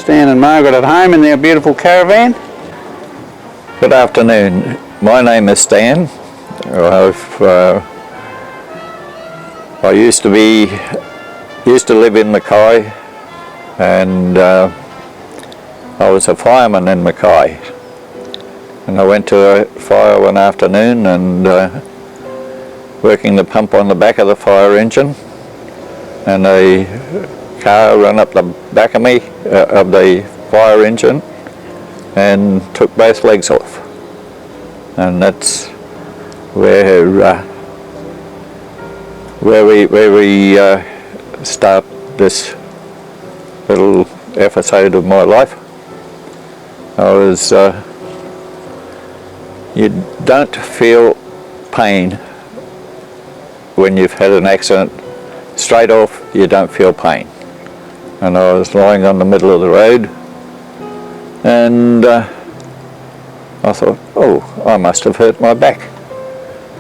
Stan and Margaret at home in their beautiful caravan. Good afternoon. My name is Stan. I used to live in Mackay, and I was a fireman in Mackay. And I went to a fire one afternoon and working the pump on the back of the fire engine, and a car ran up the back of me, of the fire engine, and took both legs off. And that's where we start this little episode of my life. You don't feel pain when you've had an accident. Straight off, you don't feel pain. And I was lying on the middle of the road, and I thought, oh, I must have hurt my back.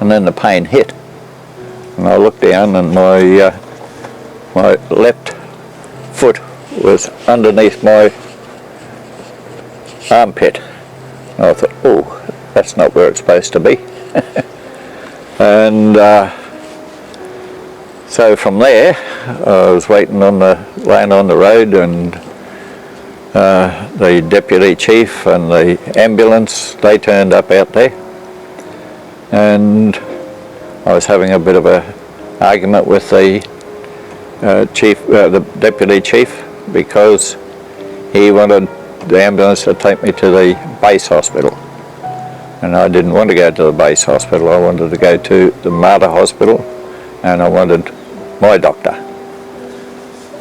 And then the pain hit, and I looked down, and my left foot was underneath my armpit. And I thought, oh, that's not where it's supposed to be. And so from there, I was laying on the road, and the deputy chief and the ambulance, they turned up out there, and I was having a bit of a argument with the deputy chief, because he wanted the ambulance to take me to the base hospital, and I didn't want to go to the base hospital. I wanted to go to the Margaret hospital, and I wanted my doctor.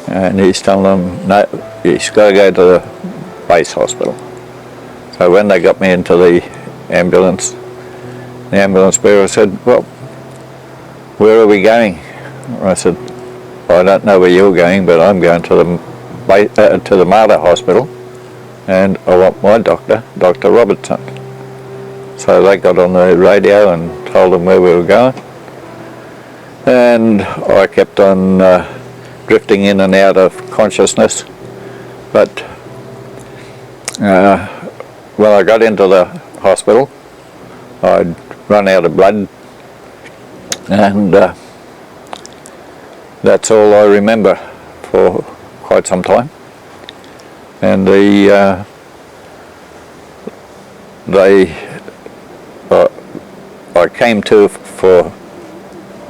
And he's telling them, no, you've got to go to the base hospital. So when they got me into the ambulance bearer said, well, where are we going? I said, I don't know where you're going, but I'm going to the Margaret hospital, and I want my doctor, Dr. Robertson. So they got on the radio and told them where we were going. And I kept on drifting in and out of consciousness, but when I got into the hospital, I'd run out of blood, and that's all I remember for quite some time. And I came to for,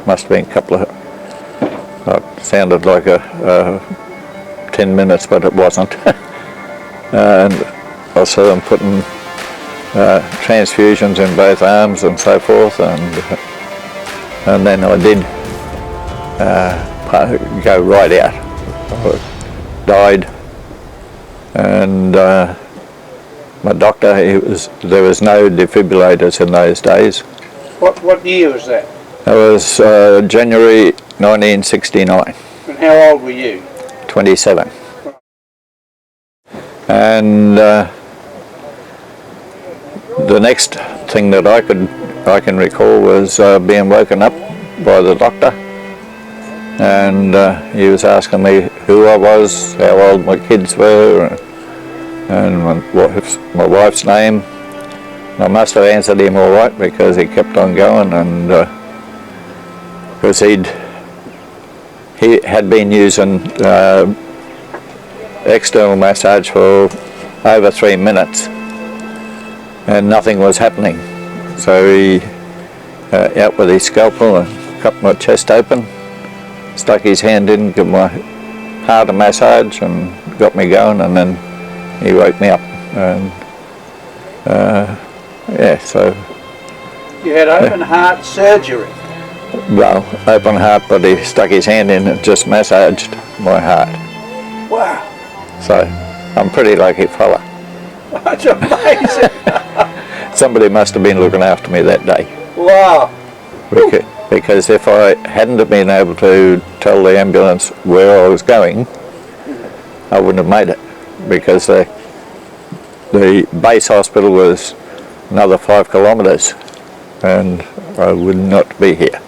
must have been a couple of, it sounded like 10 minutes, but it wasn't. And I saw them putting transfusions in both arms and so forth, and then I did go right out. I died, and my doctor, there was no defibrillators in those days. What year was that? It was January 1969. And how old were you? 27. And the next thing that I can recall was being woken up by the doctor, and he was asking me who I was, how old my kids were, and my wife's name. I must have answered him all right, because he kept on going, and because he had been using external massage for over 3 minutes, and nothing was happening. So he out with his scalpel and cut my chest open, stuck his hand in, gave my heart a massage, and got me going, and then he woke me up. And yeah, so... You had open heart surgery? Well, open heart, but he stuck his hand in and just massaged my heart. Wow. So, I'm a pretty lucky fella. That's amazing. Somebody must have been looking after me that day. Wow. Because if I hadn't been able to tell the ambulance where I was going, I wouldn't have made it, because the base hospital was another 5 kilometres, and I would not be here.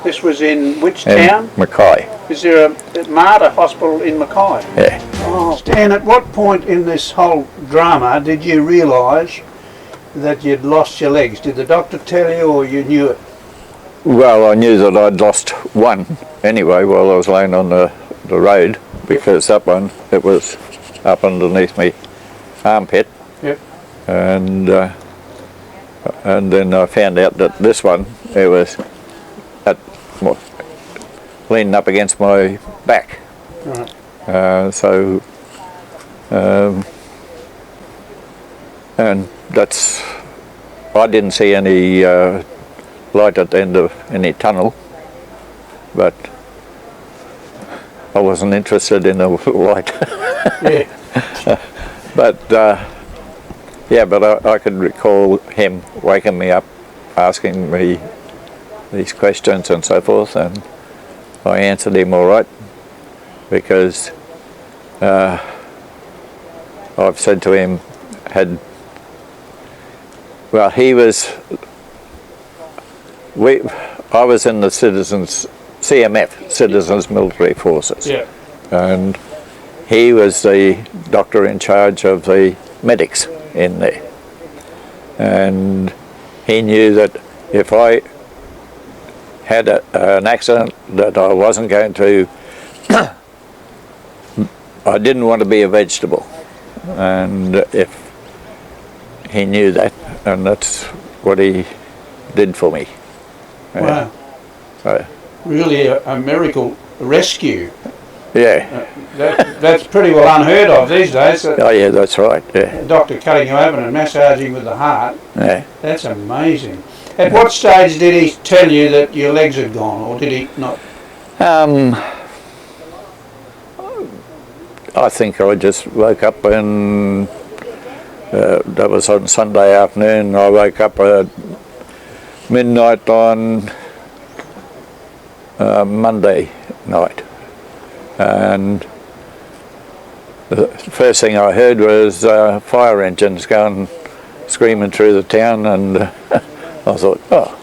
This was in which in town? Mackay. Is there a Martyr Hospital in Mackay? Yeah. Oh. Stan, at what point in this whole drama did you realise that you'd lost your legs? Did the doctor tell you, or you knew it? Well, I knew that I'd lost one anyway while I was laying on the road, because that one, it was up underneath me armpit. Yep. And then I found out that this one, it was at, well, leaning up against my back. Right. And that's, I didn't see any light at the end of any tunnel, but I wasn't interested in the light. Yeah. But yeah, but I could recall him waking me up, asking me these questions and so forth, and I answered him all right, because I've said to him, I was in the CMF, Citizens Military Forces. Yeah. And he was the doctor in charge of the medics in there. And he knew that if I had an accident, that I wasn't going to, I didn't want to be a vegetable. And if he knew that, and that's what he did for me. Wow. So, Really a miracle rescue. yeah. That's pretty well unheard of these days. Oh yeah, that's right. Yeah. A doctor cutting you open and massaging with the heart. Yeah. That's amazing. At what stage did he tell you that your legs had gone, or did he not? I think I just woke up, and that was on Sunday afternoon. I woke up at midnight on Monday night, and the first thing I heard was fire engines going screaming through the town, and I thought, oh,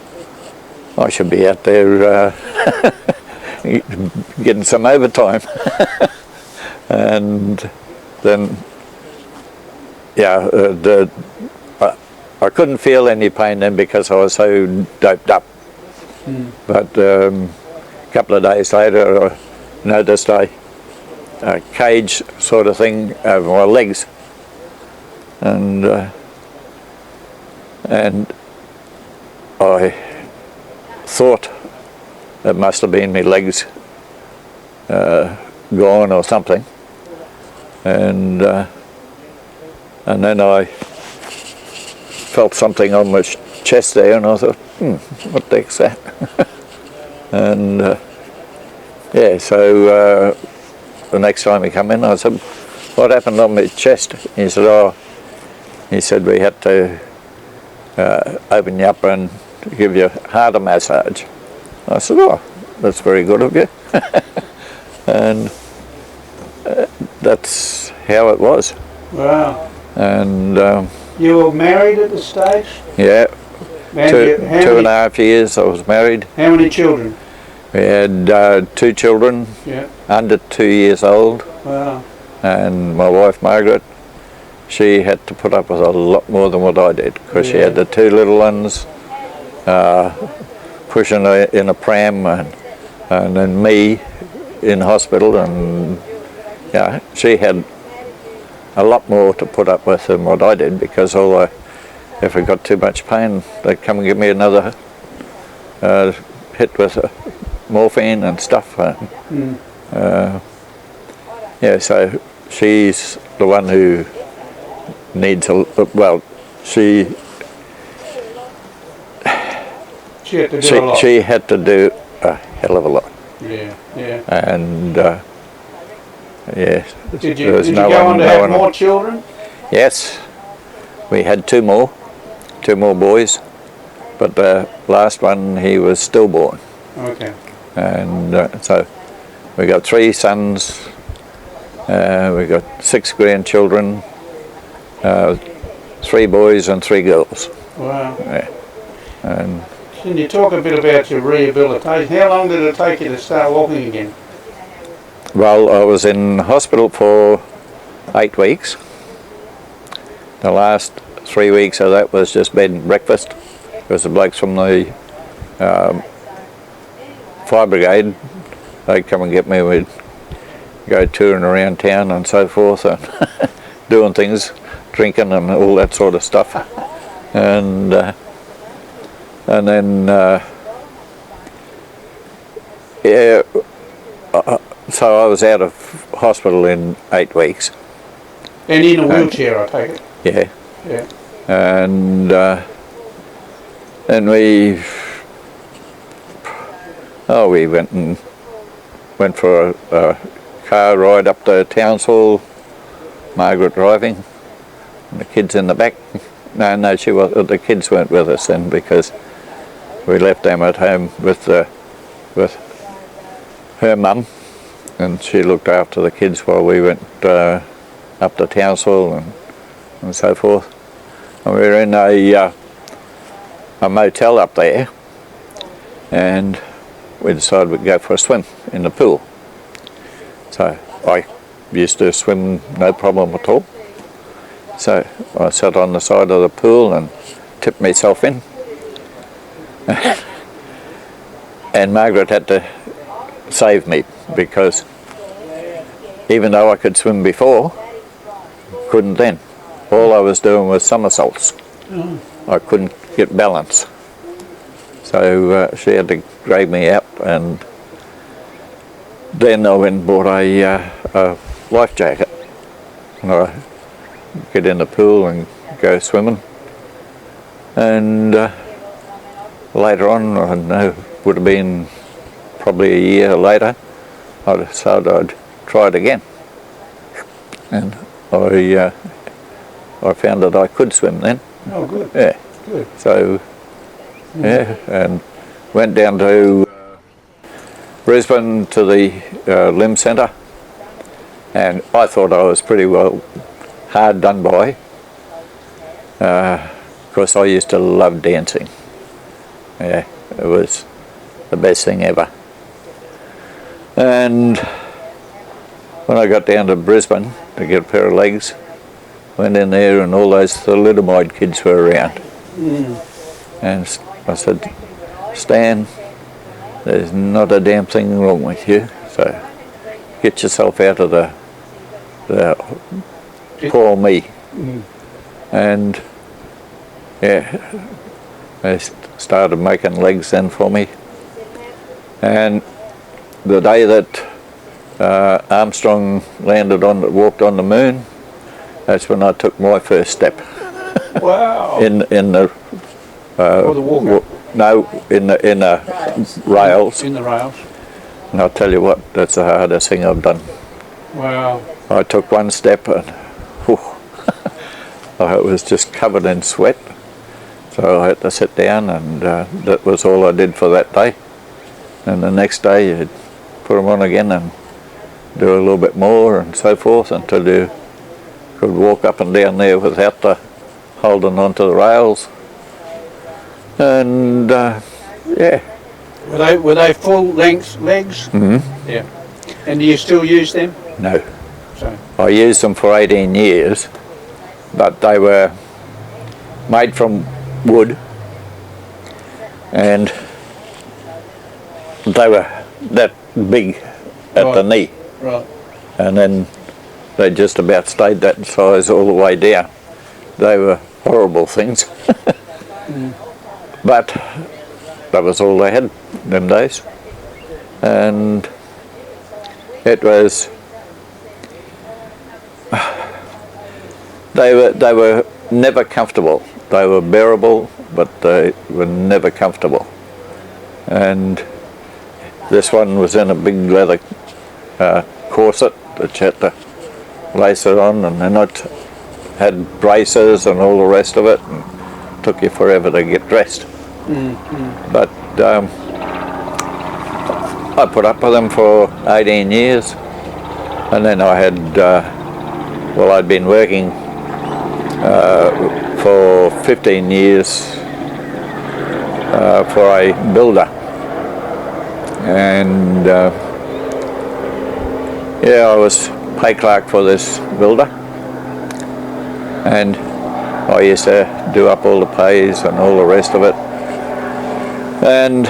I should be out there getting some overtime. And then, yeah, I couldn't feel any pain then because I was so doped up. But a couple of days later, I noticed a cage sort of thing over my legs, and I thought it must have been my legs gone or something, and then I felt something on my chest there, and I thought, what the heck's that? And yeah, so the next time he come in, I said, what happened on my chest? He said, oh, he said we had to open you up and give you heart a massage. I said, oh, that's very good of you. And that's how it was. Wow. And You were married at the stage? yeah, And two and a half years I was married. How many children? We had 2 children, Yeah. under 2 years old, Wow. and my wife Margaret, she had to put up with a lot more than what I did, because she had the 2 little ones, pushing her in a pram, and then me in hospital, and yeah, she had a lot more to put up with than what I did, because if I got too much pain, they'd come and give me another hit with morphine and stuff. Yeah, so she's the one who needs she had to do a lot. she had to do a hell of a lot. Yeah, yeah. And yeah, Did there you was no go one- on to no have one- more children? Yes, we had 2 more boys, but the last one, he was stillborn. Okay. And so we got 3 sons, we got 6 grandchildren, 3 boys and 3 girls. Wow. Yeah. And Can you talk a bit about your rehabilitation? How long did it take you to start walking again? Well, I was in hospital for 8 weeks. The last 3 weeks of that was just bed and breakfast, because the blokes from the fire brigade, they'd come and get me. We'd go touring around town and so forth, and doing things, drinking and all that sort of stuff. And then yeah, so I was out of hospital in 8 weeks. And in a wheelchair, I take it? Yeah. Yeah. And then we went for a car ride up to Townsville, Margaret driving, and the kids in the back. No, she was. The kids weren't with us then, because we left them at home with her mum, and she looked after the kids while we went up to Townsville and so forth. And we were in a motel up there, and we decided we'd go for a swim in the pool. So I used to swim no problem at all. So I sat on the side of the pool and tipped myself in. And Margaret had to save me, because even though I could swim before, couldn't then. All I was doing was somersaults. I couldn't get balance. So she had to drag me out, and then I went and bought a life jacket. And I get in the pool and go swimming. And later on, I don't know, would have been probably a year later, I decided I'd try it again. And I found that I could swim then. Oh, good. Yeah. Good. So, yeah, and went down to Brisbane to the limb centre, and I thought I was pretty well hard done by. Of course, I used to love dancing. Yeah, it was the best thing ever. And when I got down to Brisbane to get a pair of legs, went in there and all those thalidomide kids were around. And I said, Stan, there's not a damn thing wrong with you, so get yourself out of the poor me. And yeah, they started making legs then for me. And the day that Armstrong walked on the moon, that's when I took my first step. Wow. in the Or the walker? No, in the rails. In the rails. And I'll tell you what, that's the hardest thing I've done. Wow. I took one step and whew, I was just covered in sweat. So I had to sit down, and that was all I did for that day. And the next day you'd put them on again and do a little bit more and so forth until you could walk up and down there without holding onto the rails. And yeah. Were they full length legs? Mm-hmm. Yeah. And do you still use them? No. So. I used them for 18 years, but they were made from wood, and they were that big at the knee. Right. And then they just about stayed that size all the way down. They were horrible things. But that was all they had them days. And it was, they were never comfortable. They were bearable, but they were never comfortable. And this one was in a big leather corset that you had to lace it on, and then it had braces and all the rest of it, and it took you forever to get dressed. But I put up with them for 18 years, and then I had, I'd been working for 15 years for a builder, and yeah, I was pay clerk for this builder, and I used to do up all the pays and all the rest of it, and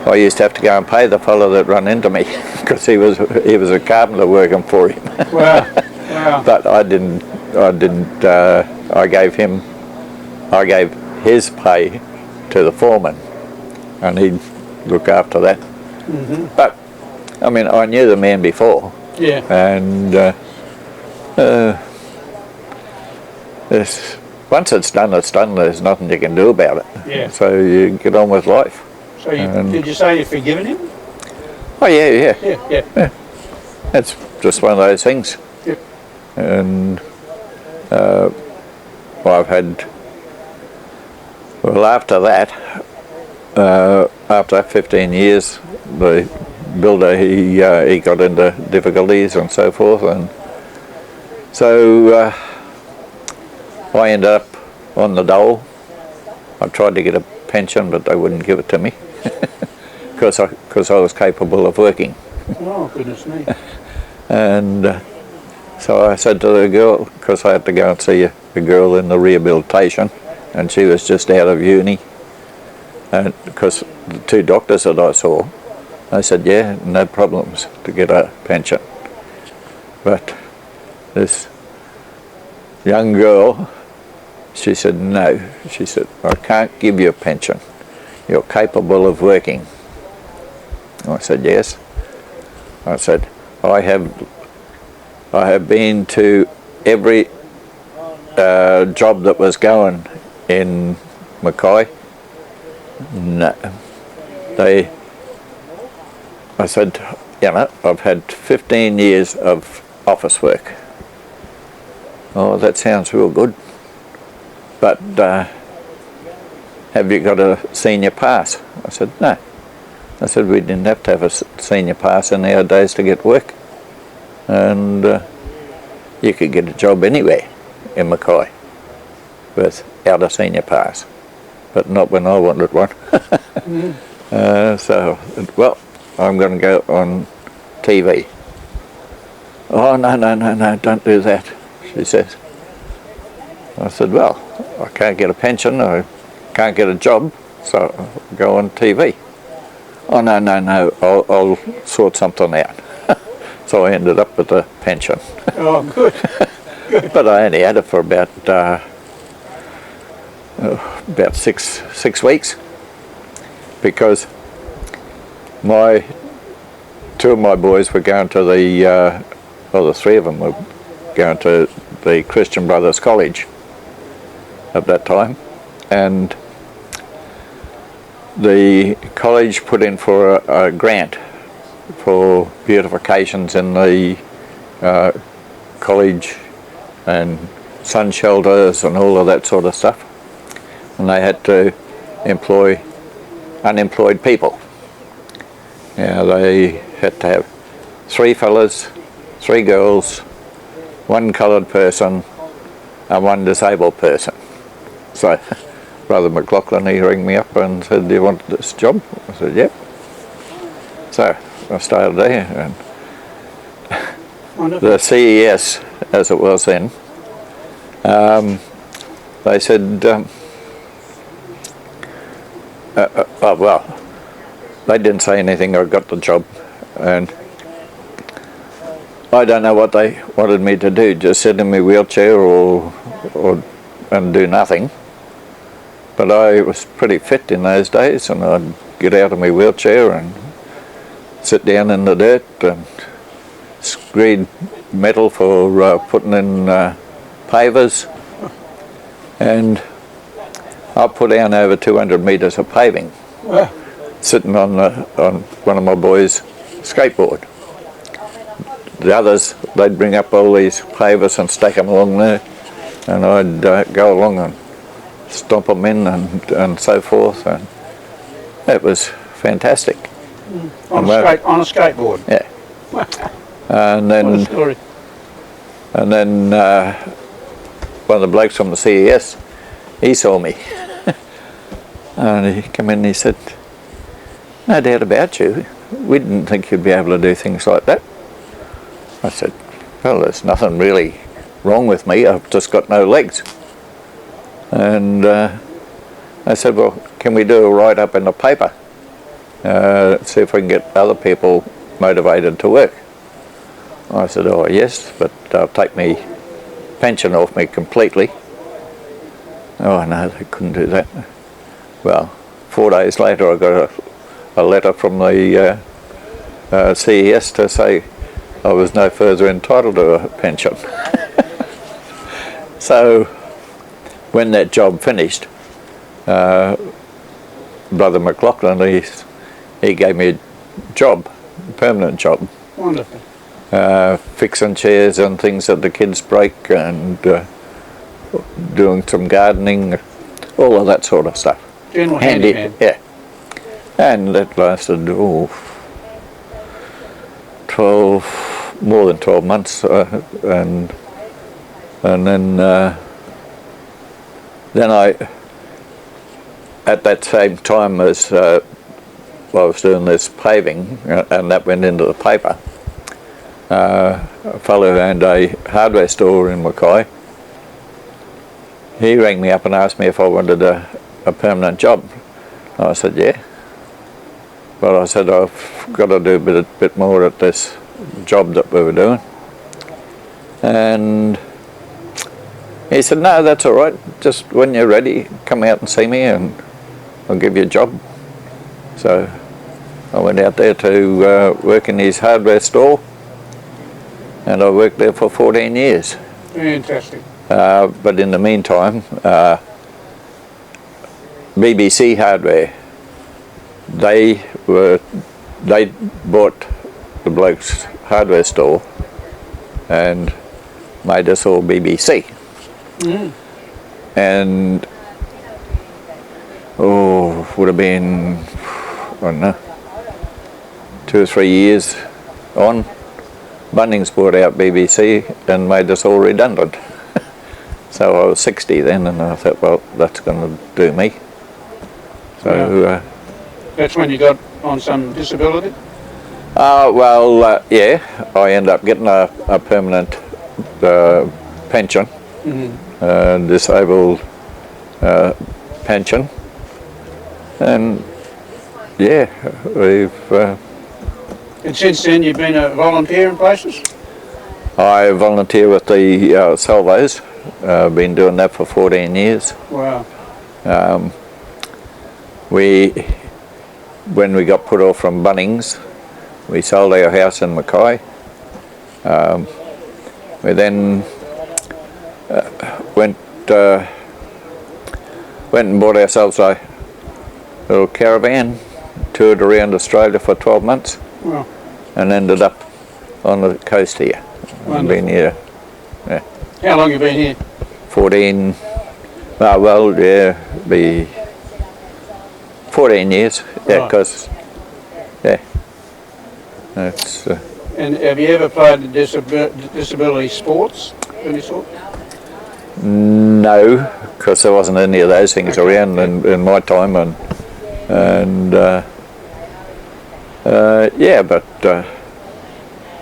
I used to have to go and pay the fellow that run into me because he was a carpenter working for him. Wow. Wow. But I didn't. I gave his pay to the foreman, and he'd look after that. Mm-hmm. But I mean, I knew the man before. Yeah. And once it's done, it's done. There's nothing you can do about it. Yeah. So you get on with life. So did you say you've forgiven him? Oh yeah. Yeah. It's just one of those things. Yep. And I've had. Well, after that, after 15 years, the builder he got into difficulties and so forth, and so I ended up on the dole. I tried to get a pension, but they wouldn't give it to me because I was capable of working. Oh, goodness me. And so I said to the girl, because I had to go and see a girl in the rehabilitation, and she was just out of uni, and because the two doctors that I saw, I said, yeah, no problems to get a pension. But this young girl, she said, no. She said, I can't give you a pension. You're capable of working. I said, yes. I said, I have been to every job that was going in Mackay. No. I said, you know, I've had 15 years of office work. Oh, that sounds real good. But have you got a senior pass? I said, no. I said, we didn't have to have a senior pass in our days to get work. And you could get a job anywhere in Mackay without a senior pass. But not when I wanted one. So, well, I'm going to go on TV. Oh, no, don't do that, she says. I said, well, I can't get a pension, I can't get a job, so I'll go on TV. Oh, no, I'll sort something out. So I ended up with a pension. Oh, good. But I only had it for about 6 weeks, because two of my boys were going to the three of them were going to the Christian Brothers College at that time, and the college put in for a grant for beautifications in the college and sun shelters and all of that sort of stuff, and they had to employ unemployed people. Yeah, they had to have 3 fellas, 3 girls, 1 coloured person and 1 disabled person. So Brother McLaughlin, he rang me up and said, do you want this job? I said, yep. So I started there, and Wonderful. the CES, as it was then, they said, well, they didn't say anything. I got the job, and I don't know what they wanted me to do, just sit in my wheelchair and do nothing. But I was pretty fit in those days, and I'd get out of my wheelchair and sit down in the dirt and screed metal for putting in pavers, and I put down over 200 metres of paving. Wow. Sitting on one of my boys' skateboard. The others, they'd bring up all these pavers and stack them along there, and I'd go along and stomp them in and so forth, and it was fantastic. On a skateboard? Yeah. And then, What a story. And then one of the blokes from the CES, he saw me. And he came in and he said, "No doubt about you. We didn't think you'd be able to do things like that." I said, "Well, there's nothing really wrong with me. I've just got no legs." And I said, "Well, can we do a write-up in the paper? See if we can get other people motivated to work." I said, "Oh yes, but they'll take me pension off me completely." Oh no, they couldn't do that. Well, 4 days later I got a letter from the CES to say I was no further entitled to a pension. So when that job finished, Brother McLaughlin, he gave me a job, a permanent job. Wonderful. Fixing chairs and things that the kids break, and doing some gardening, all of that sort of stuff. General handyman. Yeah. And that lasted, 12, more than 12 months, and then I, at that same time as I was doing this paving, and that went into the paper, a fellow who owned a hardware store in Mackay, he rang me up and asked me if I wanted a permanent job. I said, yeah. But I said, I've got to do a bit more at this job that we were doing. And he said, no, that's all right. Just when you're ready, come out and see me and I'll give you a job. So I went out there to work in his hardware store, and I worked there for 14 years. Fantastic. But in the meantime, BBC Hardware, they bought the bloke's hardware store and made us all BBC. Mm. And would have been, I don't know, 2 or 3 years on, Bunnings bought out BBC and made us all redundant. So I was 60 then, and I thought, well, that's going to do me. So that's when you got on some disability? Yeah, I ended up getting a permanent pension, disabled pension, and yeah, we've... And since then you've been a volunteer in places? I volunteer with the Salvos. I've been doing that for 14 years. Wow. When we got put off from Bunnings, we sold our house in Mackay. We then went and bought ourselves a little caravan, toured around Australia for 12 months. Wow. And ended up on the coast here. I've been here. Yeah. How long have you been here? 14. Be 14 years. Yeah, because that's. And have you ever played disability sports of any sort? No, because there wasn't any of those things around in my time, and yeah, but.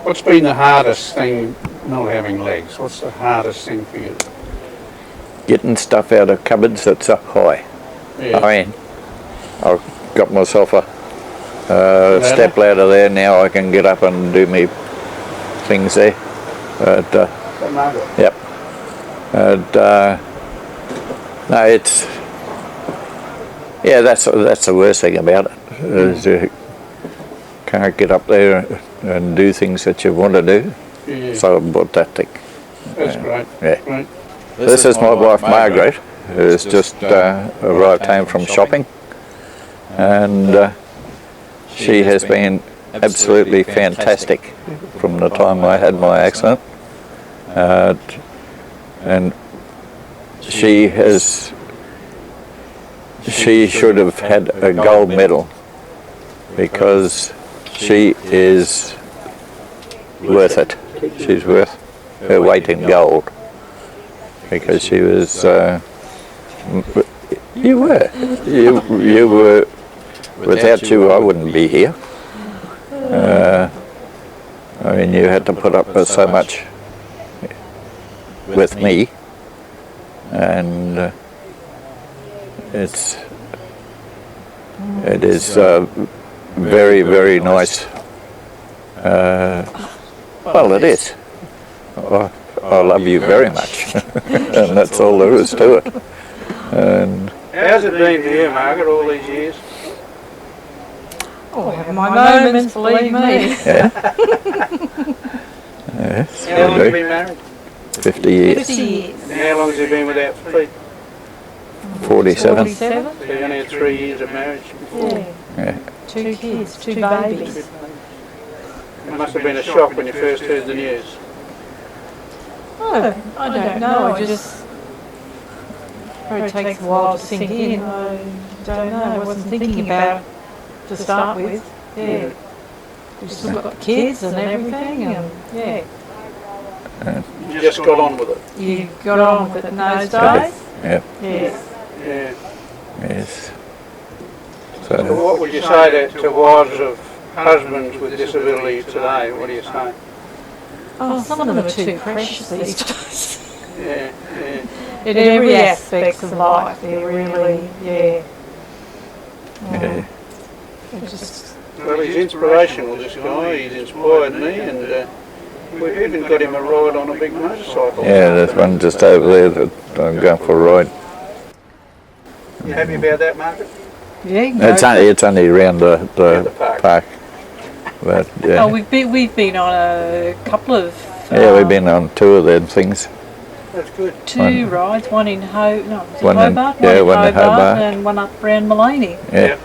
What's been the hardest thing not having legs? What's the hardest thing for you? Getting stuff out of cupboards that's up high. Yeah. I mean, I've got myself a step ladder there now. I can get up and do me things there. But, Margaret. Yep. And, no, it's... Yeah, that's the worst thing about it. Is you can't get up there and do things that you want to do. Yeah. So I bought that thing. That's great. Yeah. Great. This is my wife Margaret, who's just arrived home from shopping, and she has been absolutely fantastic from the time I had my accident, and she should have had a gold medal, because she is worth it. She's worth her weight in gold, because she was You were. You were. Without you, I wouldn't be here. I mean, you had to put up with so much with me, and it is very, very nice. Well, it is. I love you very much, and that's all there is to it. And how's it been for you, Margaret, all these years? Oh, I have my moments, believe me. yeah. Yes, How long I have you do. been married? 50 years. 50 years. And how long has you been without feet? 47. 47? So you only had 3 years of marriage before. Yeah. Yeah. 2 kids, 2 babies. It must have been a shock when you first heard the news. Oh, I don't know. I just probably takes a while to sink in. I don't know. I wasn't thinking about it to start with. Yeah. We've still got the kids and everything, and yeah. You just got on with it. You got on with it in those days? Yeah. Yes. Yeah. Yes. So So, what would you say to wives of husbands with disabilities today? What do you say? Oh, some of them are too precious these days. Yeah, yeah. In every aspect of life, they're really, yeah. yeah. They're just, Well, he's inspirational, this guy. He's inspired me, and we've even got him a ride on a big motorcycle. Yeah, there's one just over there that I'm going for a ride. You happy about that, Margaret? yeah, you can go It's only around the park. park. But yeah. Oh, we've been on a couple of Yeah, we've been on 2 of them things. That's good. 2 rides, one in Hobart, One in one Hobart. and one up around Mullaney. Yeah.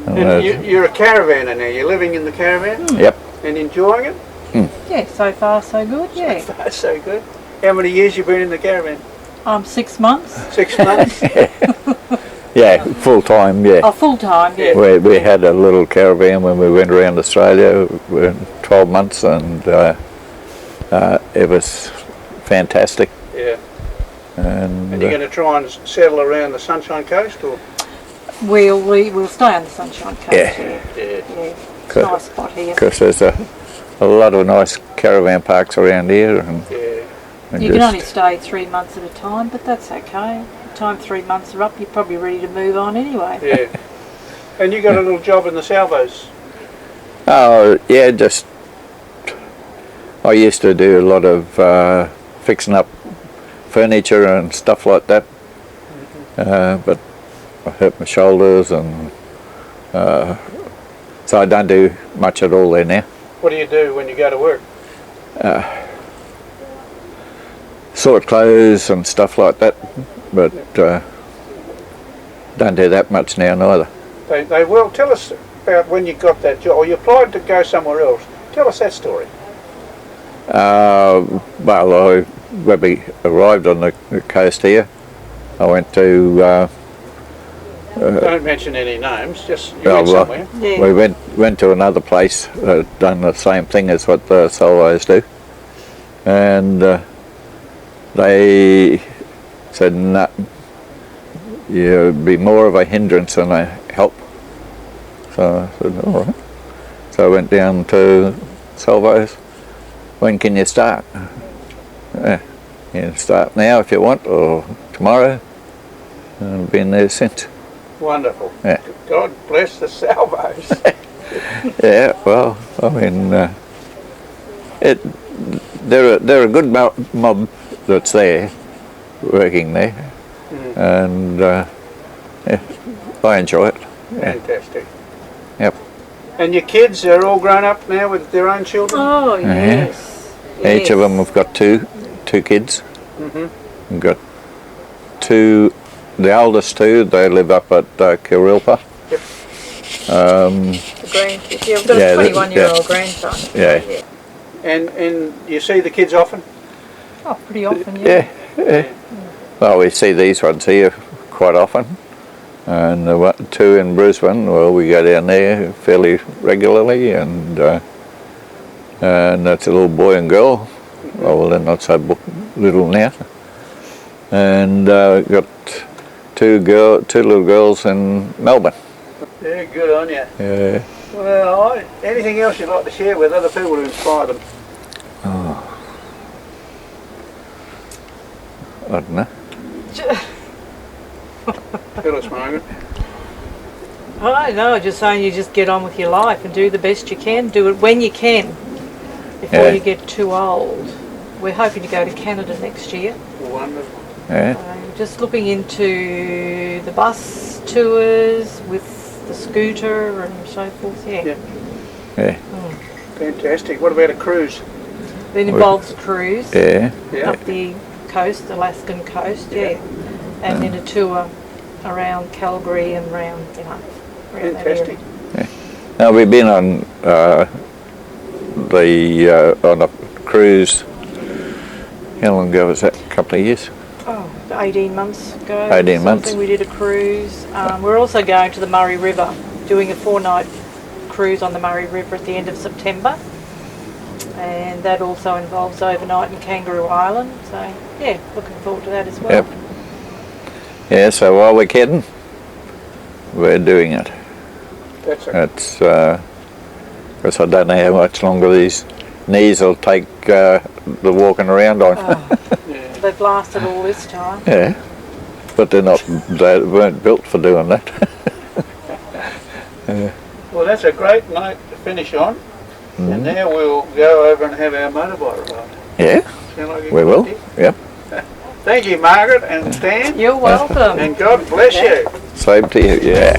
And, And you're a caravaner now. You're living in the caravan yep. and enjoying it? Yeah, so far so good. Yeah, That's so good. How many years you been in the caravan? 6 months. 6 months? Yeah, full time. Yeah. Oh, full time. Yeah. We had a little caravan when we went around Australia. We were 12 months, and it was fantastic. Yeah. And And you're going to try and settle around the Sunshine Coast, or? We'll stay on the Sunshine Coast. Yeah. Yeah. Yeah, it's a Good. nice spot here. because there's a lot of nice caravan parks around here, and, Yeah. and You can just- only stay 3 months at a time, but that's okay. By the time 3 months are up, you're probably ready to move on anyway. Yeah. And you got a little job in the salvos. Oh yeah, just I used to do a lot of fixing up furniture and stuff like that, but I hurt my shoulders, and so I don't do much at all there now. What do you do when you go to work? Sort clothes and stuff like that, but don't do that much now neither. They will. Tell us about when you got that job, or you applied to go somewhere else. Tell us that story. Well, when we arrived on the coast here, I went to Don't mention any names, just you Oh, went well. somewhere. Yeah. we went to another place, done the same thing as what the salvos do, and they said, no, you'd be more of a hindrance than a help. So I said, all right. So I went down to salvos. When can you start? Yeah, you can start now if you want, or tomorrow. And I've been there since. Wonderful. Yeah. God bless the salvos. Yeah, well, I mean, they're a good mob that's there, working there, and yeah, I enjoy it. Yeah. Fantastic. Yep. And your kids are all grown up now with their own children? Oh, yes. Each of them have got two kids. Mm-hmm. We've got 2, the oldest 2, they live up at Kirilpa. Yep. The grandkids. Yeah, I've got Yeah, a 21-year-old yeah. grandson. Yeah. And you see the kids often? Oh, pretty often, yeah. Yeah. Well, we see these ones here quite often. And the 2 in Brisbane, well, we go down there fairly regularly, and that's a little boy and girl. Oh, well, they're not so little now. And we've got two little girls in Melbourne. Yeah, good on you. Yeah. Well, anything else you'd like to share with other people to inspire them? I don't know. Tell us, Margaret. I don't know, just saying you just get on with your life and do the best you can. Do it when you can, before Yeah. you get too old. We're hoping to go to Canada next year. Wonderful. Yeah. Just looking into the bus tours with the scooter and so forth, Yeah. Yeah. Fantastic. What about a cruise? It involves a cruise Yeah. Yeah. up the coast, the Alaskan coast, yeah. And then a tour around Calgary and around that Fantastic. area. Now we've been on on a cruise. How long ago was that? A couple of years. 18 months ago. 18 months. Something we did a cruise. We're also going to the Murray River, doing a 4-night cruise on the Murray River at the end of September. And that also involves overnight in Kangaroo Island. So, yeah, looking forward to that as well. Yep. Yeah, so while we're kidding, we're doing it. It's because I don't know how much longer these knees will take the walking around on. They've lasted all this time. Yeah, but they weren't built for doing that. Well, that's a great note to finish on. And now we'll go over and have our motorbike ride. Yeah, Sound like a we good will. idea? Yep. Thank you, Margaret and Stan. You're welcome. And God bless you. Same to you. Yeah.